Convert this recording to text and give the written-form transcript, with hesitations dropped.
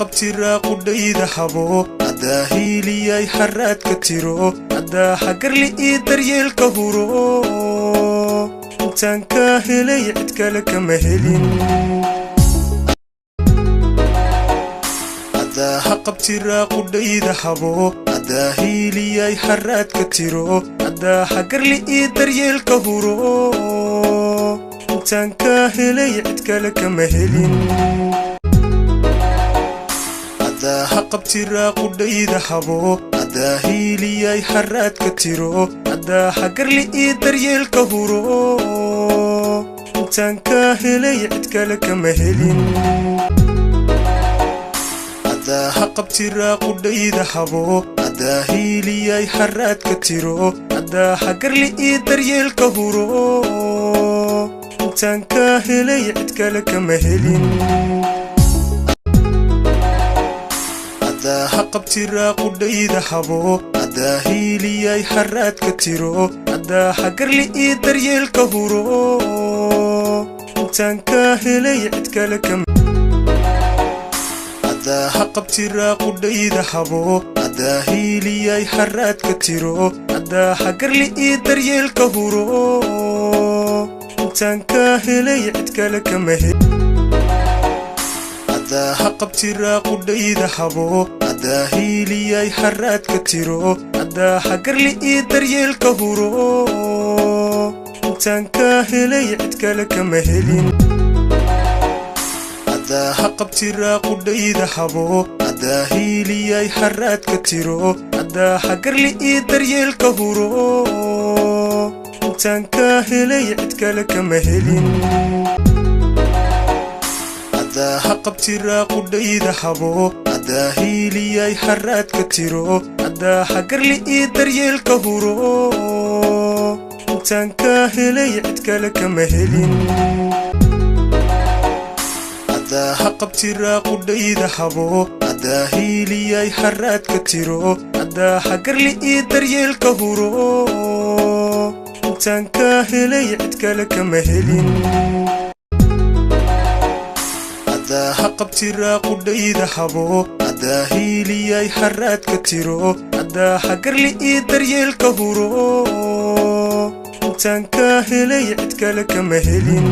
qabti raaqudayda habo adaa hiiliyay xaraad ka tiro adaa xagarli ii daryeelka huro intaan ka helay cid kale kama helin adaa qabti raaqudayda habo adaa hiiliyay xaraad ka tiro adaa xagarli ii daryeelka huro intaan ka helay cid kale kama helin adaa qabti raaqudayda habo adaa hiiliyay xaraad ka tiro adaa xagarli ii daryeelka huro intaan ka helay cid kale kama helin adaa qabti raaqudayda habo adaa hiiliyay xaraad ka tiro adaa xagarli ii daryeelka huro intaan ka helay cid kale kama helin adaa qabti raaqudayda habo adaa hiiliyay xaraad ka tiro adaa xagarli ii daryeelka huro intaan ka helay cid kale kama adaa qabti raaqudayda habo adaa hiiliyay xaraad ka tiro adaa xagarli ii daryeelka huro intaan ka helay cid kale kama helin adaa qabti raaqudayda habo adaa hiiliyay xaraad ka tiro adaa xagarli ii daryeelka huro intaan ka helay cid kale kama helin adaa qabti raaqudayda habo adaa hiiliyay xaraad ka tiro adaa xagarli ii daryeelka huro intaan ka helay cid kale kama helin adaa qabti raaqudayda habo adaa hiiliyay xaraad ka tiro adaa xagarli ii daryeelka huro intaan ka helay cid kale kama helin adaa qabti raaqudayda habo adaa hiiliyay xaraad ka tiro adaa xagarli ii daryeelka huro intaan ka helay cid kale kama helin adaa qabti raaqudayda habo adaa hiiliyay xaraad ka tiro adaa xagarli ii daryeelka huro intaan ka helay cid kale kama helin